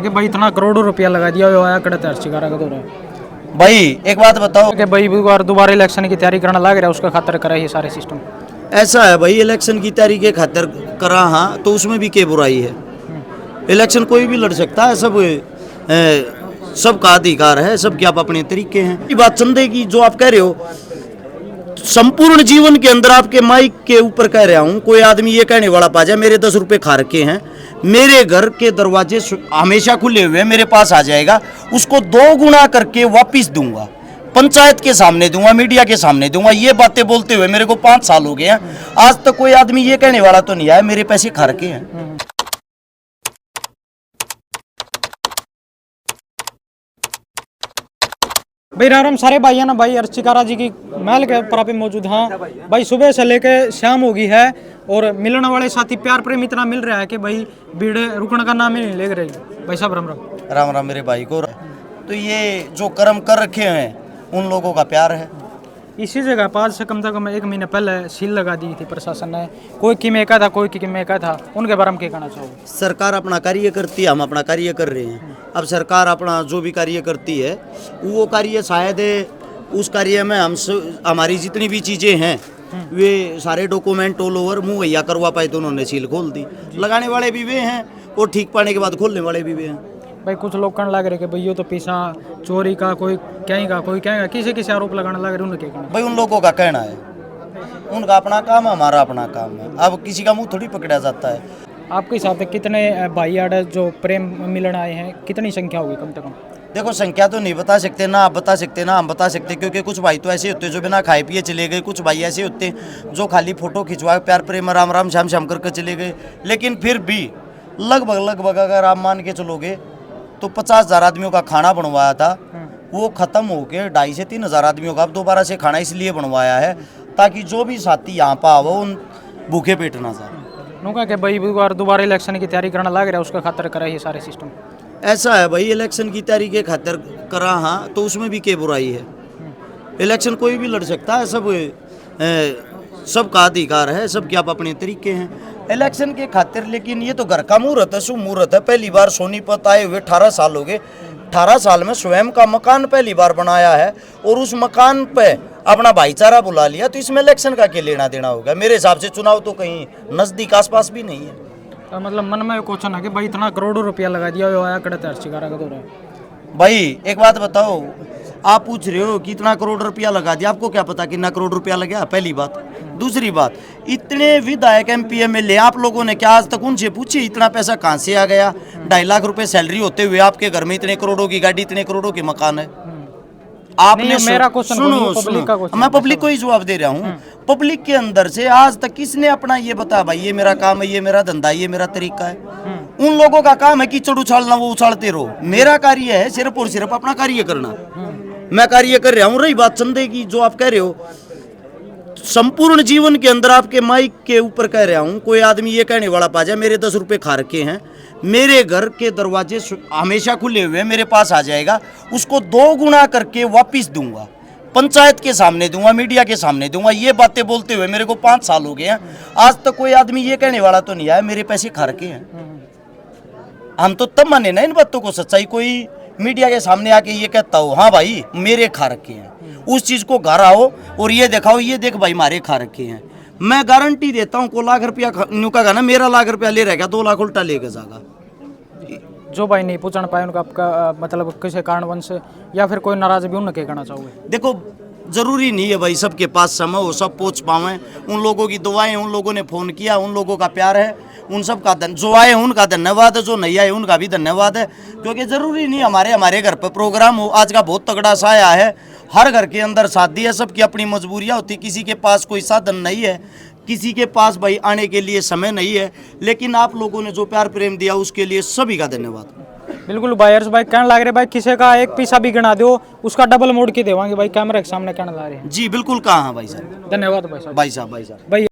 कि भाई इतना करोड़ों रुपया लगा दिया हुआ है कड़े शिकारा का दौर है। भाई एक बात बताओ कि भाई दोबारा इलेक्शन की तैयारी करना लग रहा है, उसका खातर करा ये सारे सिस्टम। ऐसा है भाई, इलेक्शन की तैयारी के खातिर करा हाँ, तो उसमें भी क्या बुराई है। इलेक्शन कोई भी लड़ सकता है, सबका अधिकार है, सबके आप अपने तरीके हैं। ये बात चंदे की जो आप कह रहे हो, संपूर्ण जीवन के अंदर आपके माइक के ऊपर कह रहा हूँ, कोई आदमी ये कहने वाला पा जाए मेरे 10 रुपए खा रखे हैं, मेरे घर के दरवाजे हमेशा खुले हुए मेरे पास आ जाएगा, उसको 2 गुना करके वापिस दूंगा, पंचायत के सामने दूंगा, मीडिया के सामने दूंगा। ये बातें बोलते हुए मेरे को 5 साल हो गए हैं, आज तक कोई आदमी ये कहने वाला तो नहीं आया मेरे पैसे खा रखे हैं। भाई राम सारे भाई है ना भाई, अर्चिकारा जी की महल के ऊपर पे मौजूद। हाँ भाई, सुबह से लेके शाम होगी है और मिलने वाले साथी प्यार प्रेम इतना मिल रहा है कि भाई भीड़ रुकने का नाम ही नहीं ले रही। भाई साहब राम राम। राम राम मेरे भाई को। तो ये जो कर्म कर रखे हैं उन लोगों का प्यार है। इसी जगह पास से कम 1 महीने पहले सील लगा दी थी प्रशासन ने, कोई किमे का था कोई किमे का था, उनके बारे में क्या कहना चाहोगे? सरकार अपना कार्य करती है, हम अपना कार्य कर रहे हैं। अब सरकार अपना जो भी कार्य करती है वो कार्य शायद उस कार्य में हमारी जितनी भी चीज़ें हैं वे सारे डॉक्यूमेंट ऑल ओवर मुहैया करवा पाए तो उन्होंने सील खोल दी। लगाने वाले भी वे हैं और ठीक पाने के बाद खोलने वाले भी वे हैं। भाई कुछ लोग कहने लग रहे कि भाई ये तो पैसा चोरी का, कोई कहेगा कोई कहेगा, किसी आरोप लगाने लग रहे, उन्हें क्या कहना? भाई उन लोगों का कहना है, उनका अपना काम है, हमारा अपना काम है। अब किसी का मुंह थोड़ी पकड़ा जाता है। आपके हिसाब से कितने भाई आड़े जो प्रेम मिलन आए हैं, कितनी संख्या होगी कम से कम? देखो संख्या तो नहीं बता सकते, ना आप बता सकते ना हम बता सकते, क्योंकि कुछ भाई तो ऐसे होते जो बिना खाए पिए चले गए, कुछ भाई ऐसे होते जो खाली फोटो खिंचवा प्यार प्रेम राम राम श्याम श्याम करके चले गए। लेकिन फिर भी लगभग अगर आप मान के चलोगे तो 50,000 आदमियों का खाना बनवाया था, वो खत्म होके 2,500 से 3,000 आदमियों का अब दोबारा से खाना इसलिए बनवाया है ताकि जो भी साथी यहाँ पर आओ उन भूखे पेट ना जाए। उनका कि भाई दोबारा इलेक्शन की तैयारी करना लग रहा है, उसका खातर करा ये सारे सिस्टम। ऐसा है भाई, इलेक्शन की तैयारी के खातिर करा हाँ, तो उसमें भी क्या बुराई है। इलेक्शन कोई भी लड़ सकता है, सबका अधिकार है, सबके आप अपने तरीके हैं इलेक्शन के खातिर। लेकिन ये तो घर का मुहूर्त है, शुभ मुहूर्त है। पहली बार सोनीपत आए हुए 18 साल हो गए, 18 साल में स्वयं का मकान पहली बार बनाया है और उस मकान पे अपना भाईचारा बुला लिया, तो इसमें इलेक्शन का क्या लेना देना होगा? मेरे हिसाब से चुनाव तो कहीं नजदीक आसपास भी नहीं है। तो मतलब मन में क्वेश्चन है कि भाई इतना करोड़ों रुपया लगा दिया हुआ है कड़े शिकारा का दौर है। भाई एक बात बताओ, आप पूछ रहे हो कि इतना करोड़ रुपया लगा दिया, आपको क्या पता कितना करोड़ रुपया लगा? पहली बात। दूसरी बात, इतने विधायक MP MLA आप लोगों ने क्या आज तक उनसे पूछे इतना पैसा कहाँ से आ गया? 2.5 लाख रुपए सैलरी होते हुए आपके घर में इतने करोड़ों की गाड़ी, इतने करोड़ों के मकान है। आपने मेरा क्वेश्चन सुनो, मैं पब्लिक को ही जवाब दे रहा हूँ। पब्लिक के अंदर से आज तक किसने अपना ये बता भाई ये मेरा काम है, ये मेरा धंधा, ये मेरा तरीका है? उन लोगों का काम है कीचड़ उछालना, वो उछालते रहो। मेरा कार्य है सिर्फ और सिर्फ अपना कार्य करना। मैं कार्य कर रहा हूँ। रही बात चंदे की जो आप कह रहे हो, संपूर्ण जीवन के अंदर आपके माइक के ऊपर कह रहा हूँ, कोई आदमी ये कहने वाला पा जाए मेरे 10 रुपए खा रखे हैं, मेरे घर के दरवाजे हमेशा खुले हुए मेरे पास आ जाएगा, उसको 2 गुना करके वापिस दूंगा, पंचायत के सामने दूंगा, मीडिया के सामने दूंगा। ये बातें बोलते हुए मेरे को 5 साल हो गए हैं, आज तक कोई आदमी ये कहने वाला तो नहीं आया मेरे पैसे खा रखे हैं। हम तो तब माने ना इन बातों को सच्चाई। कोई मीडिया के सामने आके ये कहता हो हाँ भाई मेरे खा रखे हैं, उस चीज को घर आओ और ये दिखाओ, ये देख भाई मारे खा रखे हैं। मैं गारंटी देता हूँ को लाख रुपया नुका ना, मेरा लाख रुपया ले रहेगा, 2 लाख उल्टा लेके जाएगा। जो भाई नहीं पूछना पाए उनका आपका मतलब किसी कारणवश या फिर कोई नाराज भी उन्हें क्या कहना चाहोगे? देखो जरूरी नहीं है भाई सबके पास समय हो सब पहुँच पावे। उन लोगों की दुआएं, उन लोगों ने फोन किया, उन लोगों का प्यार है, उन सब का जो आए उनका धन्यवाद है, जो नहीं आए उनका भी धन्यवाद है। क्योंकि जरूरी नहीं हमारे घर पर प्रोग्राम हो। आज का बहुत तगड़ा सा आया है, हर घर के अंदर शादी है, सबकी अपनी मजबूरियाँ होती। किसी के पास कोई साधन नहीं है, किसी के पास भाई आने के लिए समय नहीं है, लेकिन आप लोगों ने जो प्यार प्रेम दिया उसके लिए सभी का धन्यवाद। बिल्कुल बायर्स भाई कहने लग रहे भाई किसी का एक पैसा भी गिना दो उसका डबल मोड़ के देवांगे भाई, कैमरे के सामने कहने लग रहे हैं। जी बिल्कुल, कहाँ है भाई साहब? धन्यवाद भाई साहब। भाई साहब भाई